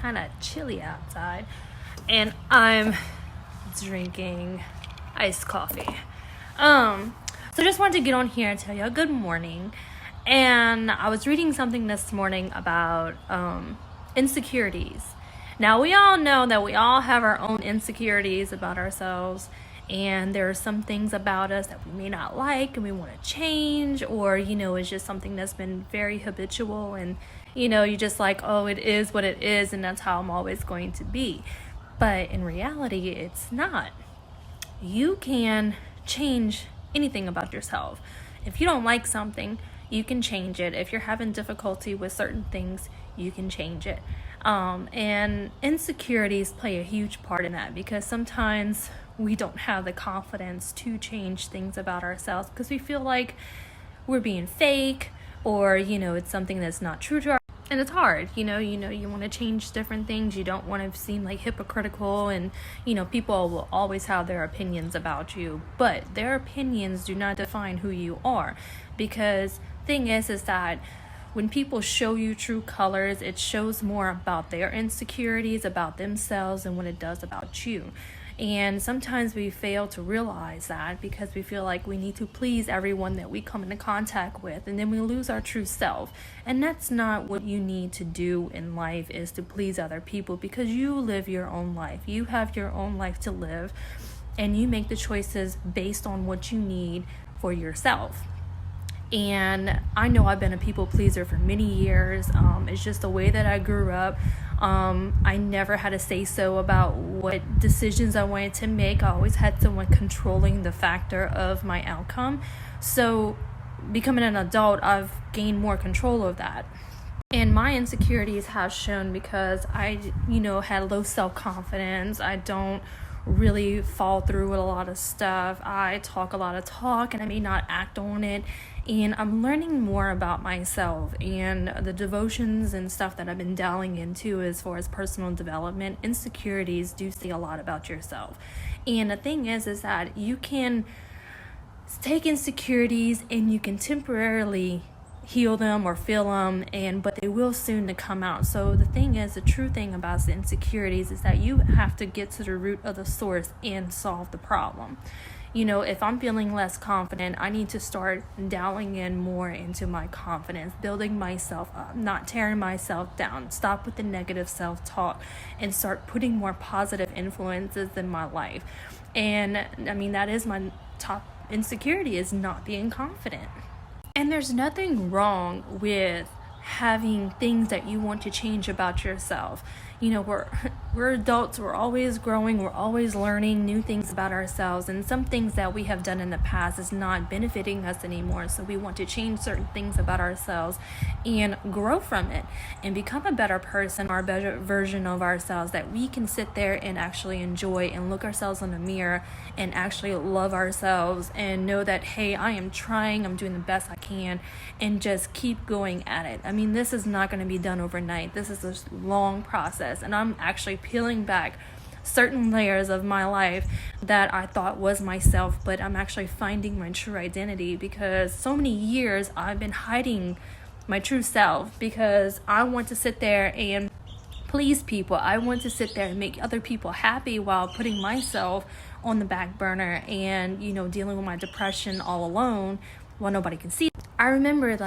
kind of chilly outside, and I'm drinking iced coffee. So just wanted to get on here and tell you good morning. And I was reading something this morning about insecurities. Now, we all know that we all have our own insecurities about ourselves, and there are some things about us that we may not like and we want to change, or it's just something that's been very habitual, and you just like, oh, it is what it is, and that's how I'm always going to be. But in reality, it's not. You can change anything about yourself. If you don't like something, you can change it. If you're having difficulty with certain things, you can change it. And insecurities play a huge part in that, because sometimes we don't have the confidence to change things about ourselves because we feel like we're being fake, or it's something that's not true to our. And it's hard, you want to change different things. You don't want to seem like hypocritical, and people will always have their opinions about you, but their opinions do not define who you are. Because thing is that when people show you true colors, it shows more about their insecurities about themselves than what it does about you. And sometimes we fail to realize that because we feel like we need to please everyone that we come into contact with, and then we lose our true self. And that's not what you need to do in life, is to please other people, because you live your own life. You have your own life to live, and you make the choices based on what you need for yourself. And I know I've been a people pleaser for many years. It's just the way that I grew up. I never had a say-so about what decisions I wanted to make. I always had someone controlling the factor of my outcome. So becoming an adult, I've gained more control of that. And my insecurities have shown because I, had low self-confidence. I don't really fall through with a lot of stuff. I talk a lot of talk and I may not act on it. And I'm learning more about myself, and the devotions and stuff that I've been delving into as far as personal development. Insecurities do say a lot about yourself. And the thing is that you can take insecurities and you can temporarily heal them or feel them, but they will soon to come out. So the thing is, the true thing about the insecurities is that you have to get to the root of the source and solve the problem. If I'm feeling less confident, I need to start dialing in more into my confidence, building myself up, not tearing myself down, stop with the negative self-talk, and start putting more positive influences in my life. And that is my top insecurity, is not being confident. And there's nothing wrong with having things that you want to change about yourself. We're adults, we're always growing, we're always learning new things about ourselves, and some things that we have done in the past is not benefiting us anymore. So we want to change certain things about ourselves and grow from it and become a better person, or a better version of ourselves that we can sit there and actually enjoy and look ourselves in the mirror and actually love ourselves and know that, hey, I am trying, I'm doing the best I can, and just keep going at it. This is not going to be done overnight. This is a long process, and I'm actually peeling back certain layers of my life that I thought was myself, but I'm actually finding my true identity, because so many years I've been hiding my true self because I want to sit there and please people. I want to sit there and make other people happy while putting myself on the back burner and, dealing with my depression all alone while nobody can see. I remember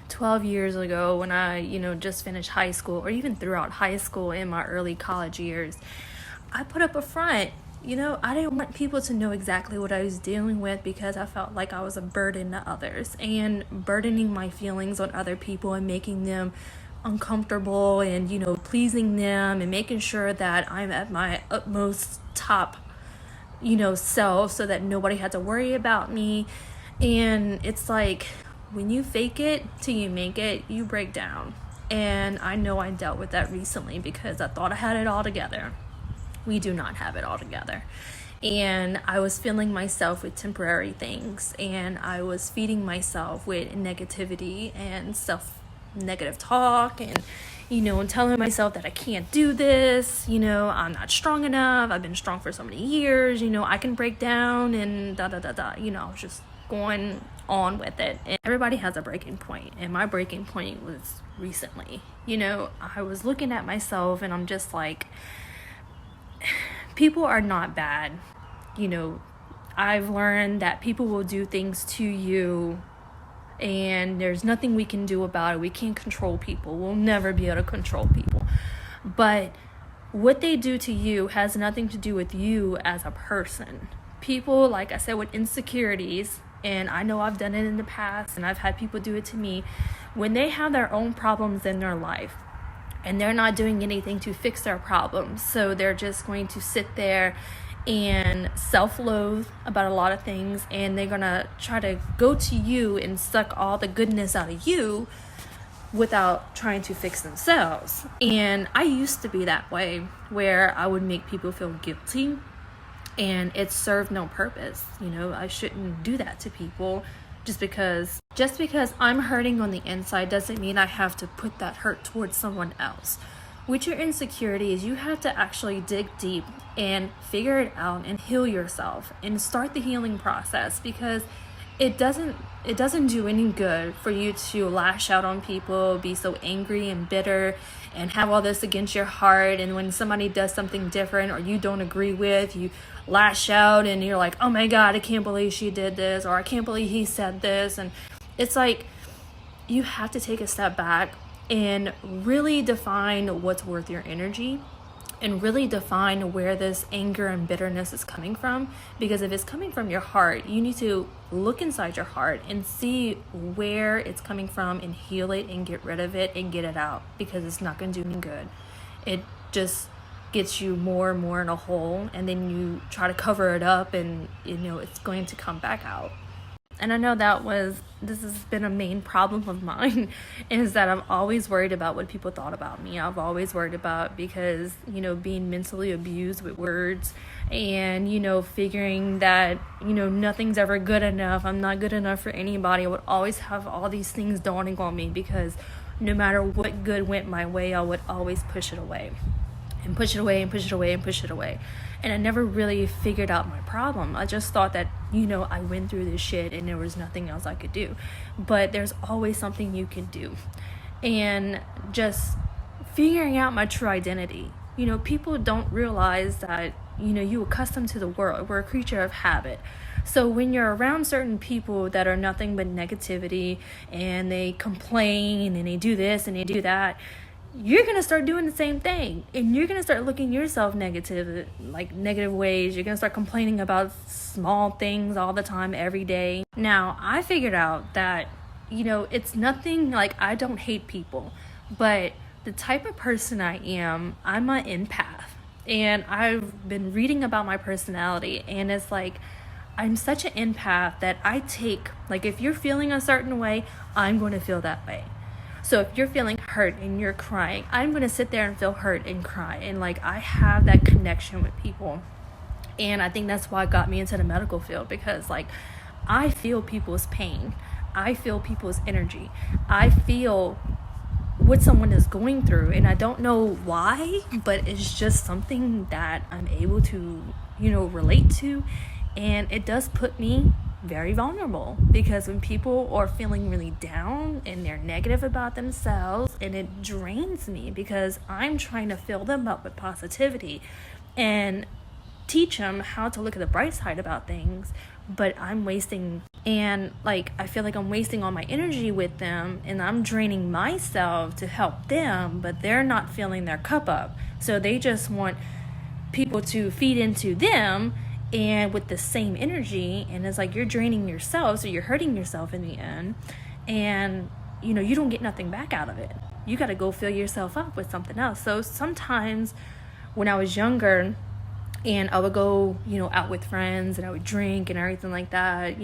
12 years ago when I, just finished high school, or even throughout high school in my early college years, I put up a front. I didn't want people to know exactly what I was dealing with, because I felt like I was a burden to others, and burdening my feelings on other people and making them uncomfortable, and, pleasing them and making sure that I'm at my utmost top, self, so that nobody had to worry about me. And it's like, when you fake it till you make it, you break down. And I know I dealt with that recently because I thought I had it all together. We do not have it all together. And I was filling myself with temporary things, and I was feeding myself with negativity and self-negative talk, and and telling myself that I can't do this, I'm not strong enough, I've been strong for so many years, I can break down, and I was just going on with it. And everybody has a breaking point, and my breaking point was recently. I was looking at myself and I'm just like, people are not bad. I've learned that people will do things to you and there's nothing we can do about it. We can't control people. We'll never be able to control people. But what they do to you has nothing to do with you as a person. People, like I said, with insecurities, and I know I've done it in the past and I've had people do it to me, when they have their own problems in their life and they're not doing anything to fix their problems, so they're just going to sit there and self-loathe about a lot of things, and they're gonna try to go to you and suck all the goodness out of you without trying to fix themselves. And I used to be that way, where I would make people feel guilty, and it served no purpose. I shouldn't do that to people. Just because I'm hurting on the inside doesn't mean I have to put that hurt towards someone else. With your insecurities, you have to actually dig deep and figure it out and heal yourself and start the healing process, because it doesn't do any good for you to lash out on people, be so angry and bitter and have all this against your heart, and when somebody does something different or you don't agree with, you lash out and you're like, oh my God, I can't believe she did this, or I can't believe he said this. And it's like, you have to take a step back and really define what's worth your energy, and really define where this anger and bitterness is coming from. Because if it's coming from your heart, you need to look inside your heart and see where it's coming from and heal it and get rid of it and get it out, because it's not going to do any good. It just gets you more and more in a hole, and then you try to cover it up, and it's going to come back out. And I know this has been a main problem of mine, is that I'm always worried about what people thought about me. I've always worried about, because, being mentally abused with words, and, figuring that, nothing's ever good enough. I'm not good enough for anybody. I would always have all these things dawning on me, because no matter what good went my way, I would always push it away. And push it away and push it away and push it away. And I never really figured out my problem. I just thought that, I went through this shit and there was nothing else I could do. But there's always something you can do. And just figuring out my true identity. People don't realize that, you're accustomed to the world. We're a creature of habit. So when you're around certain people that are nothing but negativity, and they complain and they do this and they do that, you're going to start doing the same thing, and you're going to start looking yourself negative ways. You're going to start complaining about small things all the time, every day. Now, I figured out that, it's nothing like I don't hate people, but the type of person I am, I'm an empath, and I've been reading about my personality, and it's like, I'm such an empath that I take, if you're feeling a certain way, I'm going to feel that way. So if you're feeling hurt and you're crying, I'm going to sit there and feel hurt and cry. And I have that connection with people. And I think that's why it got me into the medical field, because I feel people's pain. I feel people's energy. I feel what someone is going through. And I don't know why, but it's just something that I'm able to, relate to. And it does put me very vulnerable, because when people are feeling really down and they're negative about themselves, and it drains me, because I'm trying to fill them up with positivity and teach them how to look at the bright side about things, but I'm wasting, and I feel like I'm wasting all my energy with them, and I'm draining myself to help them, but they're not filling their cup up. So they just want people to feed into them, and with the same energy, and it's you're draining yourself, so you're hurting yourself in the end, and you don't get nothing back out of it. You got to go fill yourself up with something else. So sometimes when I was younger, and I would go out with friends, and I would drink and everything like that,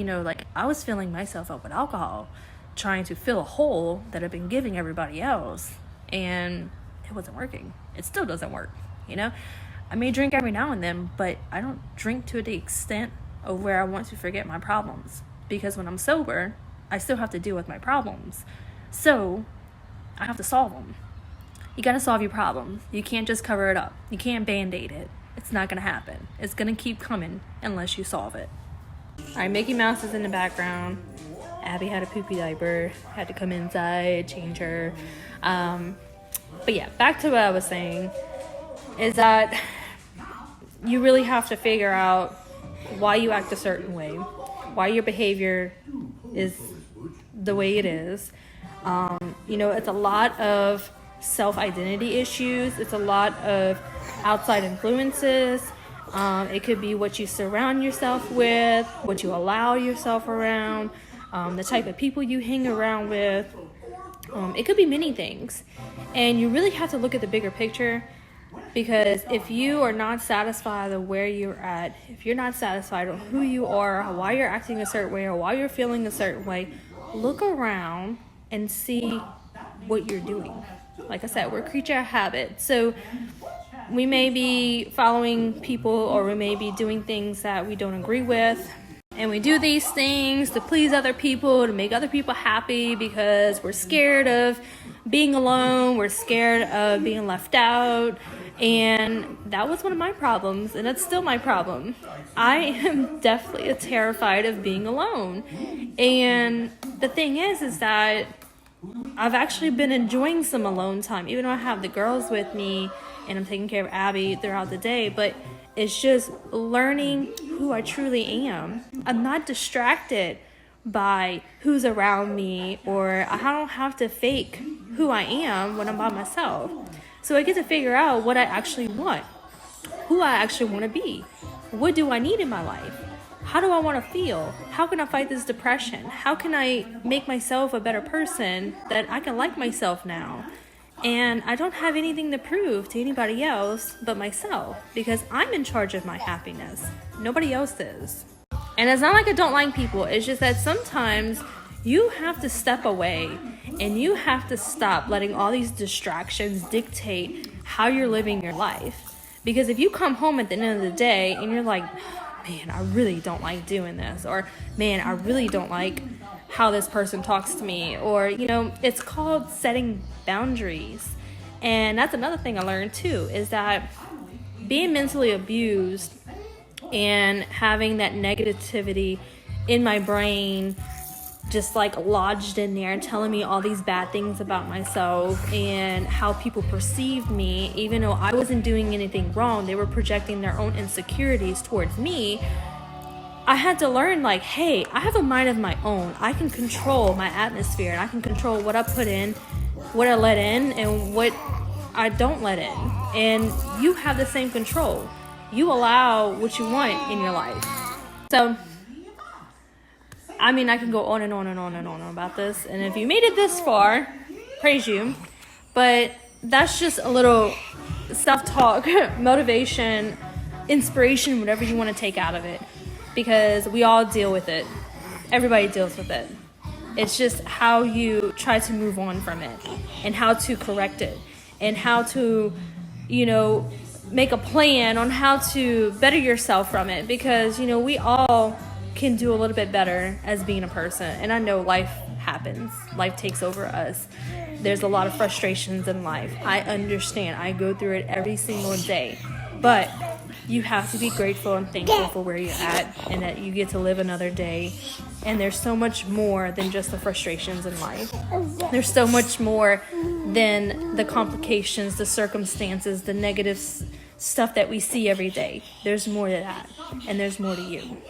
I was filling myself up with alcohol, trying to fill a hole that I've been giving everybody else, and it wasn't working. It still doesn't work. I may drink every now and then, but I don't drink to the extent of where I want to forget my problems, because when I'm sober, I still have to deal with my problems. So I have to solve them. You got to solve your problem. You can't just cover it up. You can't band-aid it. It's not going to happen. It's going to keep coming unless you solve it. All right, Mickey Mouse is in the background. Abby had a poopy diaper, had to come inside, change her. But yeah, back to what I was saying is that you really have to figure out why you act a certain way, why your behavior is the way it is. It's a lot of self-identity issues. It's a lot of outside influences. It could be what you surround yourself with, what you allow yourself around, the type of people you hang around with. It could be many things. And you really have to look at the bigger picture, because if you are not satisfied with where you're at, if you're not satisfied with who you are, why you're acting a certain way, or why you're feeling a certain way, look around and see what you're doing. Like I said, we're a creature of habit. So we may be following people, or we may be doing things that we don't agree with. And we do these things to please other people, to make other people happy, because we're scared of being alone. We're scared of being left out. And that was one of my problems, and that's still my problem. I am definitely terrified of being alone. And the thing is that I've actually been enjoying some alone time, even though I have the girls with me and I'm taking care of Abby throughout the day. But it's just learning who I truly am. I'm not distracted by who's around me, or I don't have to fake who I am when I'm by myself. So I get to figure out what I actually want, who I actually want to be. What do I need in my life? How do I want to feel? How can I fight this depression? How can I make myself a better person that I can like myself now? And I don't have anything to prove to anybody else but myself, because I'm in charge of my happiness. Nobody else is. And it's not like I don't like people. It's just that sometimes you have to step away and you have to stop letting all these distractions dictate how you're living your life. Because if you come home at the end of the day and you're like, man, I really don't like doing this, or man, I really don't like how this person talks to me, or, it's called setting boundaries. And that's another thing I learned too, is that being mentally abused and having that negativity in my brain just like lodged in there, telling me all these bad things about myself and how people perceived me, even though I wasn't doing anything wrong, they were projecting their own insecurities towards me. I had to learn, like, hey, I have a mind of my own. I can control my atmosphere, and I can control what I put in, what I let in, and what I don't let in. And you have the same control. You allow what you want in your life. So I can go on and on and on and on about this. And if you made it this far, praise you. But that's just a little self-talk, motivation, inspiration, whatever you want to take out of it. Because we all deal with it. Everybody deals with it. It's just how you try to move on from it, and how to correct it, and how to, make a plan on how to better yourself from it. Because, we all can do a little bit better as being a person. And I know life happens. Life takes over us. There's a lot of frustrations in life. I understand. I go through it every single day. But you have to be grateful and thankful for where you're at, and that you get to live another day. And there's so much more than just the frustrations in life. There's so much more than the complications, the circumstances, the negative stuff that we see every day. There's more to that, and there's more to you.